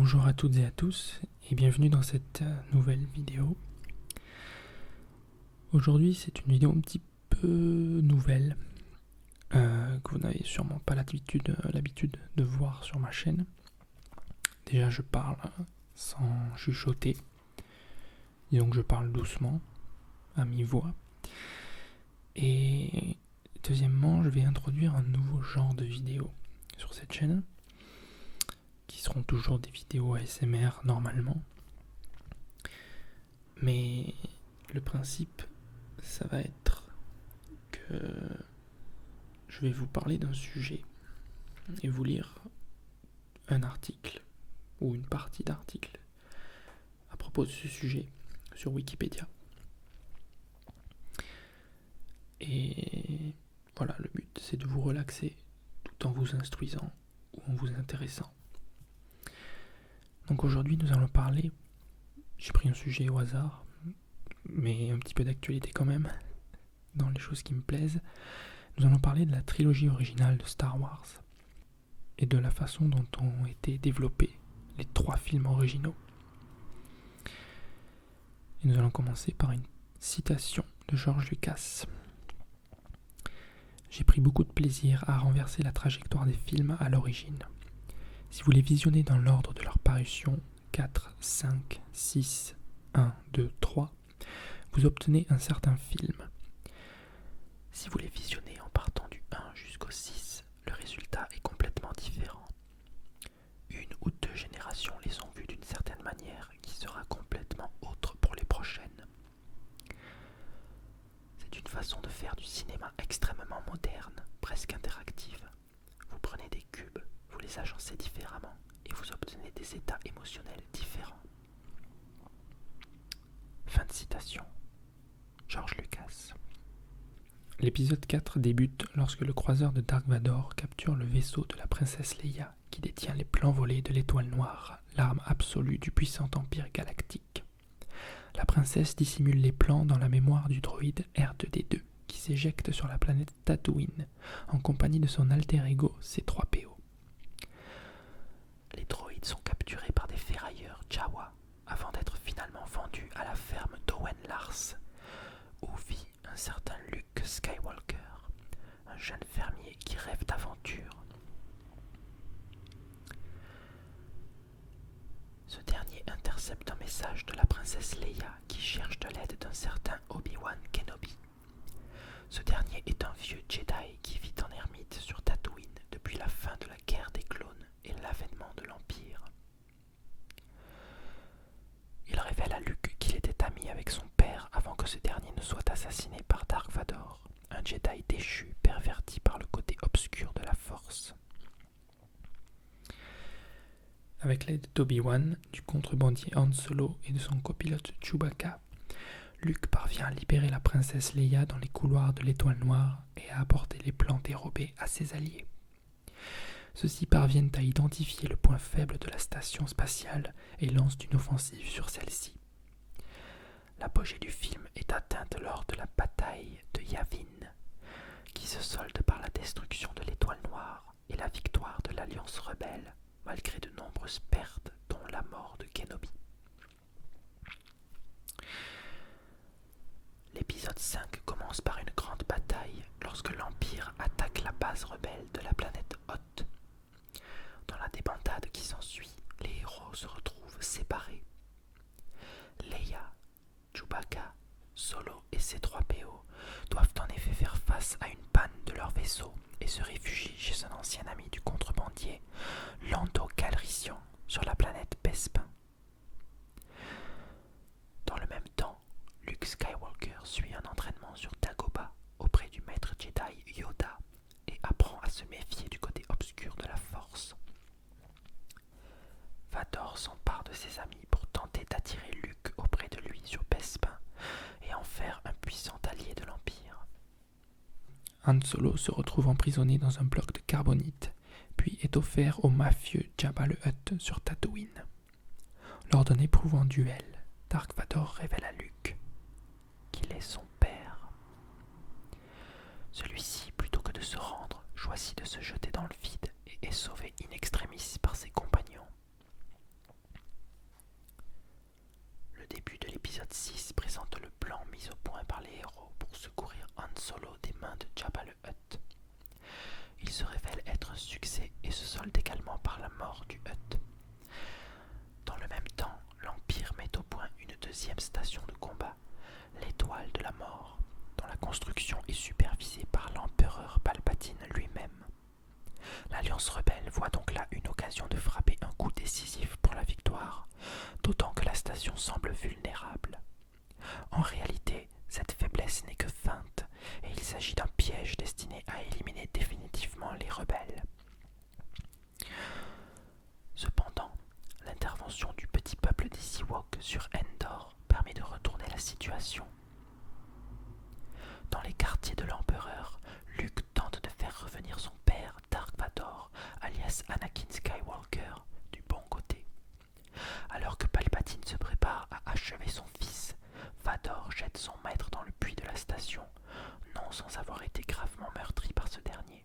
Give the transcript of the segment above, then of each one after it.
Bonjour à toutes et à tous et bienvenue dans cette nouvelle vidéo. Aujourd'hui c'est une vidéo un petit peu nouvelle que vous n'avez sûrement pas l'habitude de voir sur ma chaîne. Déjà je parle sans chuchoter, disons que je parle doucement, à mi-voix. Et deuxièmement je vais introduire un nouveau genre de vidéo sur cette chaîne, qui seront toujours des vidéos ASMR normalement. Mais le principe, ça va être que je vais vous parler d'un sujet et vous lire un article ou une partie d'article à propos de ce sujet sur Wikipédia. Et voilà, le but c'est de vous relaxer tout en vous instruisant ou en vous intéressant. Donc aujourd'hui nous allons parler, j'ai pris un sujet au hasard, mais un petit peu d'actualité quand même, dans les choses qui me plaisent. Nous allons parler de la trilogie originale de Star Wars et de la façon dont ont été développés les 3 films originaux. Et nous allons commencer par une citation de George Lucas. J'ai pris beaucoup de plaisir à renverser la trajectoire des films à l'origine. Si vous les visionnez dans l'ordre de leur parution, 4, 5, 6, 1, 2, 3, vous obtenez un certain film. Si vous les visionnez en partant du 1 jusqu'au 6, le résultat est complètement différent. Une ou 2 générations les ont vus d'une certaine manière qui sera complètement autre pour les prochaines. C'est une façon de faire du cinéma extrêmement moderne, presque interactive. Vous prenez des cubes, vous les agencez différemment et vous obtenez des états émotionnels différents. Fin de citation. George Lucas. L'épisode 4 débute lorsque le croiseur de Dark Vador capture le vaisseau de la princesse Leia, qui détient les plans volés de l'Étoile Noire, l'arme absolue du puissant empire galactique. La princesse dissimule les plans dans la mémoire du droïde R2D2, qui s'éjecte sur la planète Tatooine, en compagnie de son alter ego C3PO. Les droïdes sont capturés par des ferrailleurs Jawa, avant d'être finalement vendus à la ferme d'Owen Lars, où vit un certain Luke Skywalker, un jeune fermier qui rêve d'aventure. Ce dernier intercepte un message de la princesse Leia qui cherche de l'aide d'un certain Obi-Wan Kenobi. Ce dernier est un vieux Jedi qui vit en ermite sur Tatooine depuis la fin de la guerre des clones et l'avènement de l'Empire. Il révèle à Luke qu'il était ami avec son père avant que ce dernier ne soit assassiné par Dark Vador, un Jedi déchu perverti par le côté obscur de la Force. Avec l'aide d'Obi-Wan, du contrebandier Han Solo et de son copilote Chewbacca, Luke parvient à libérer la princesse Leia dans les couloirs de l'Étoile Noire et à apporter les plans dérobés à ses alliés. Ceux-ci parviennent à identifier le point faible de la station spatiale et lancent une offensive sur celle-ci. L'apogée du film est atteinte lors de la bataille de Yavin, qui se solde par la destruction de l'Étoile Noire et la victoire de l'Alliance rebelle, malgré de nombreuses pertes, dont la mort de Kenobi. L'épisode 5 commence par une grande bataille lorsque l'Empire attaque la base rebelle de la planète Hoth. Dans la débandade qui s'ensuit, les héros se retrouvent séparés. Leia, Chewbacca, Solo et C3PO doivent en effet faire face à une panne de leur vaisseau et se réfugient chez un ancien ami du contrebandier, Lando Calrissian, sur la planète Bespin. Dans le même temps, Luke Skywalker suit un entraînement sur Dagobah auprès du maître Jedi Yoda et apprend à se méfier du côté obscur de la Force. Vador s'empare de ses amis pour tenter d'attirer Luke auprès de lui sur Bespin et en faire un puissant allié de l'Empire. Han Solo se retrouve emprisonné dans un bloc de carbonite, puis est offert au mafieux Jabba le Hutt sur Tatooine. Lors d'un éprouvant duel, Dark Vador révèle à Luke qu'il est son père. Celui-ci, plutôt que de se rendre, choisit de se jeter dans le vide et est sauvé in extremis par ses compagnons. sans avoir été gravement meurtri par ce dernier.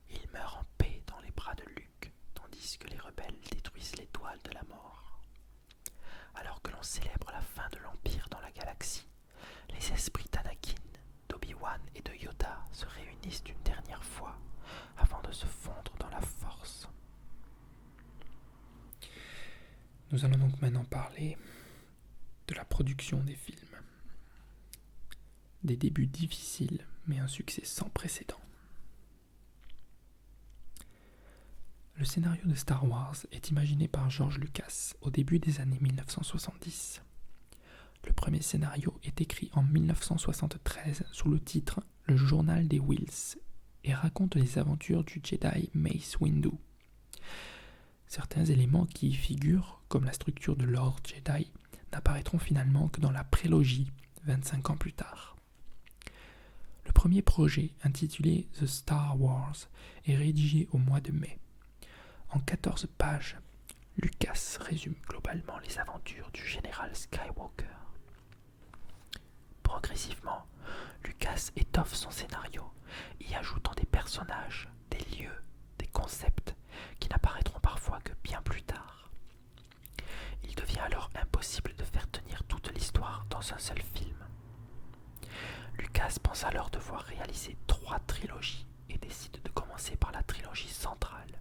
Il meurt en paix dans les bras de Luke, tandis que les rebelles détruisent l'étoile de la mort. Alors que l'on célèbre la fin de l'Empire dans la galaxie, les esprits d'Anakin, d'Obi-Wan et de Yoda se réunissent une dernière fois avant de se fondre dans la Force. Nous allons donc maintenant parler de la production des films. Des débuts difficiles, mais un succès sans précédent. Le scénario de Star Wars est imaginé par George Lucas au début des années 1970. Le premier scénario est écrit en 1973 sous le titre « Le journal des Whills » et raconte les aventures du Jedi Mace Windu. Certains éléments qui y figurent, comme la structure de l'ordre Jedi, n'apparaîtront finalement que dans la prélogie, 25 ans plus tard. Le premier projet, intitulé The Star Wars, est rédigé au mois de mai. En 14 pages, Lucas résume globalement les aventures du général Skywalker. Progressivement, Lucas étoffe son scénario, y ajoutant des personnages, des lieux, des concepts qui n'apparaîtront parfois que bien plus tard. Il devient alors impossible de faire tenir toute l'histoire dans un seul film. Lucas pense alors devoir réaliser 3 trilogies et décide de commencer par la trilogie centrale.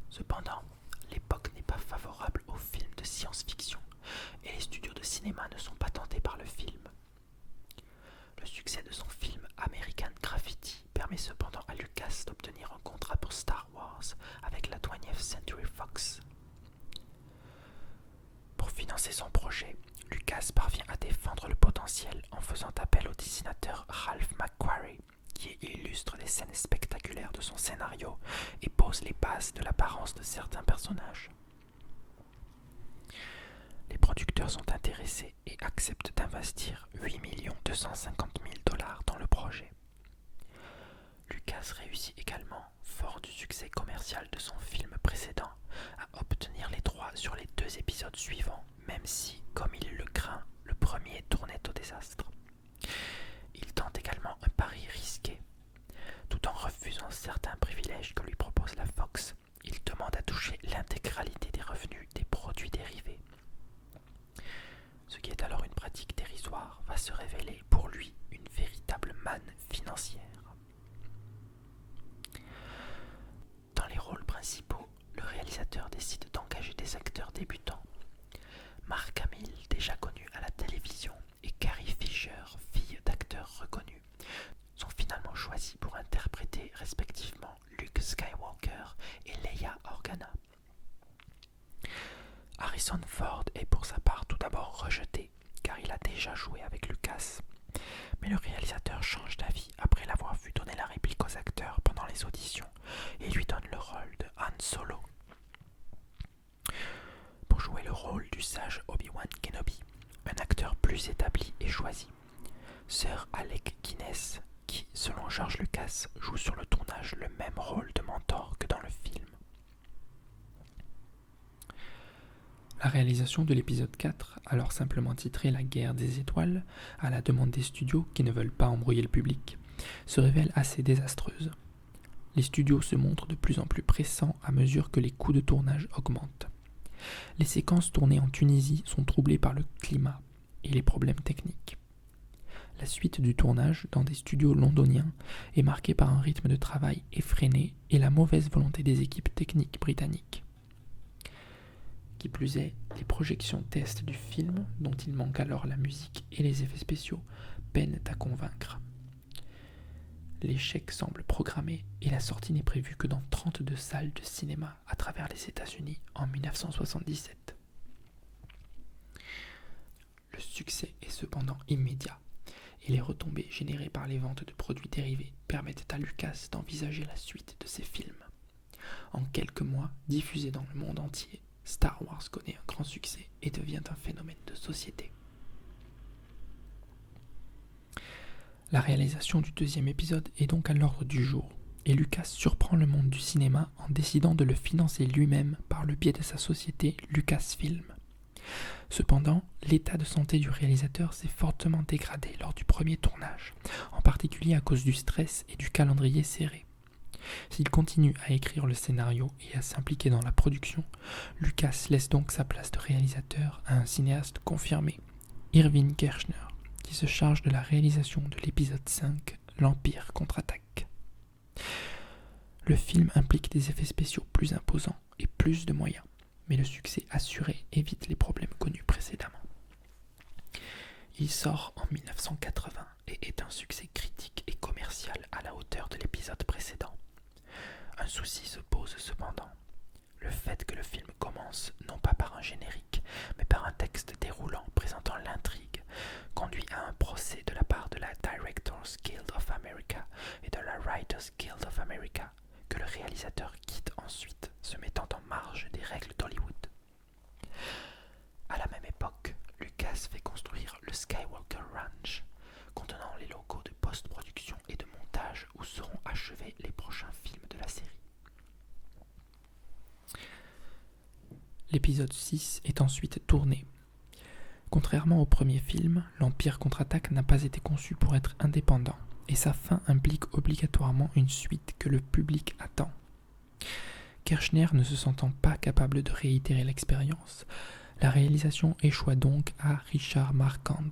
Cependant, l'époque n'est pas favorable aux films de science-fiction et les studios de cinéma ne sont pas tentés par le film. Le succès de son film American Graffiti permet cependant à Lucas d'obtenir un contrat pour Star Wars avec la 20th Century Fox. Pour financer son projet, Lucas parvient à défendre le potentiel en faisant appel au dessinateur Ralph McQuarrie, qui illustre les scènes spectaculaires de son scénario et pose les bases de l'apparence de certains personnages. Les producteurs sont intéressés et acceptent d'investir 8 250 000 $ dans le projet. Lucas réussit également, fort du succès commercial de son film précédent, à obtenir les droits sur les 2 épisodes suivants, même si, comme il le craint, le premier tournait au désastre. Il tente également un pari risqué. Tout en refusant certains privilèges que lui propose la Fox, il demande à toucher l'intégralité des revenus des produits dérivés. Ce qui est alors une pratique dérisoire va se révéler pour lui une véritable manne financière. Dans les rôles principaux, le réalisateur décide d'engager des acteurs débutants. Mark Hamill, déjà connu à la télévision, et Carrie Fisher, fille d'acteurs reconnus, sont finalement choisis pour interpréter respectivement Luke Skywalker et Leia Organa. Harrison Ford est pour sa part tout d'abord rejeté, car il a déjà joué avec Lucas. Mais le réalisateur change d'avis après l'avoir vu donner la réplique aux acteurs pendant les auditions et lui donne le rôle de Han Solo. Pour jouer le rôle du sage Obi-Wan Kenobi, un acteur plus établi est choisi, Sir Alec Guinness, qui, selon George Lucas, joue sur le tournage le même rôle de mentor que dans le film. La réalisation de l'épisode 4, alors simplement titré La guerre des étoiles, à la demande des studios qui ne veulent pas embrouiller le public, se révèle assez désastreuse. Les studios se montrent de plus en plus pressants à mesure que les coûts de tournage augmentent. Les séquences tournées en Tunisie sont troublées par le climat et les problèmes techniques. La suite du tournage dans des studios londoniens est marquée par un rythme de travail effréné et la mauvaise volonté des équipes techniques britanniques. Qui plus est, les projections test du film, dont il manque alors la musique et les effets spéciaux, peinent à convaincre. L'échec semble programmé et la sortie n'est prévue que dans 32 salles de cinéma à travers les États-Unis en 1977. Le succès est cependant immédiat et les retombées générées par les ventes de produits dérivés permettent à Lucas d'envisager la suite de ses films. En quelques mois, diffusé dans le monde entier, Star Wars connaît un grand succès et devient un phénomène de société. La réalisation du 2e épisode est donc à l'ordre du jour, et Lucas surprend le monde du cinéma en décidant de le financer lui-même par le biais de sa société Lucasfilm. Cependant, l'état de santé du réalisateur s'est fortement dégradé lors du premier tournage, en particulier à cause du stress et du calendrier serré. S'il continue à écrire le scénario et à s'impliquer dans la production, Lucas laisse donc sa place de réalisateur à un cinéaste confirmé, Irving Kershner, qui se charge de la réalisation de l'épisode 5, L'Empire contre-attaque. Le film implique des effets spéciaux plus imposants et plus de moyens, mais le succès assuré évite les problèmes connus précédemment. Il sort en 1980 et est un succès critique et commercial à la hauteur de l'épisode précédent. Un souci se pose cependant, le fait que le film commence non pas par un générique, mais par un texte déroulant présentant l'intrigue, conduit à un procès de la part de la Directors Guild of America et de la Writers Guild of America, que le réalisateur quitte ensuite, se mettant en marge des règles d'Hollywood. À la même époque, Lucas fait construire le Skywalker Ranch, contenant les locaux de post-production et de montage où seront achevés les prochains films de la série. L'épisode 6 est ensuite tourné. Contrairement au premier film, l'Empire contre-attaque n'a pas été conçu pour être indépendant, et sa fin implique obligatoirement une suite que le public attend. Kershner ne se sentant pas capable de réitérer l'expérience, la réalisation échoua donc à Richard Marquand.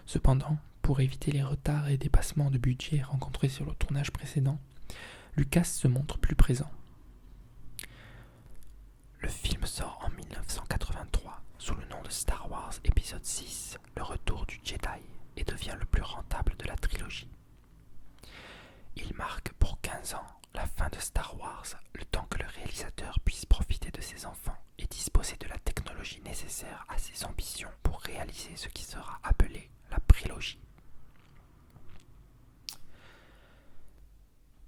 Cependant, pour éviter les retards et dépassements de budget rencontrés sur le tournage précédent, Lucas se montre plus présent. Le film sort en 1983 sous le nom de Star Wars épisode 6, le retour du Jedi, et devient le plus rentable de la trilogie. Il marque pour 15 ans la fin de Star Wars, le temps que le réalisateur puisse profiter de ses enfants et disposer de la technologie nécessaire à ses ambitions pour réaliser ce qui sera appelé la prélogie.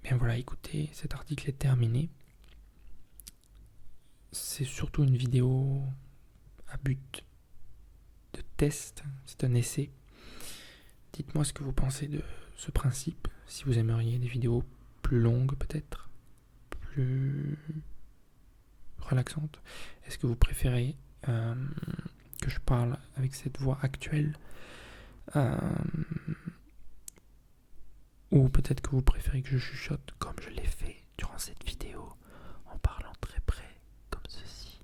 Bien voilà, écoutez, cet article est terminé. C'est surtout une vidéo à but de test, c'est un essai. Dites-moi ce que vous pensez de ce principe, si vous aimeriez des vidéos plus longues peut-être, plus relaxantes. Est-ce que vous préférez que je parle avec cette voix actuelle ou peut-être que vous préférez que je chuchote comme je l'ai fait durant cette vidéo en parlant très près comme ceci,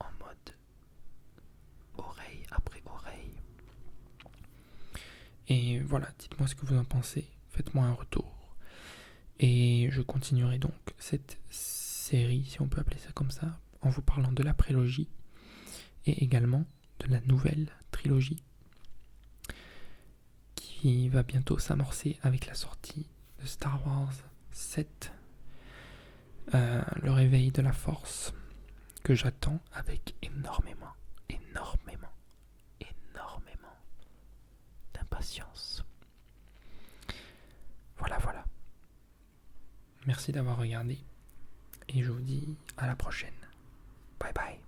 en mode oreille après oreille. Et voilà, dites-moi ce que vous en pensez, faites-moi un retour. Et je continuerai donc cette série, si on peut appeler ça comme ça, en vous parlant de la prélogie et également de la nouvelle trilogie qui va bientôt s'amorcer avec la sortie de Star Wars 7, le réveil de la Force, que j'attends avec énormément d'impatience. Voilà. Merci d'avoir regardé et je vous dis à la prochaine. Bye bye.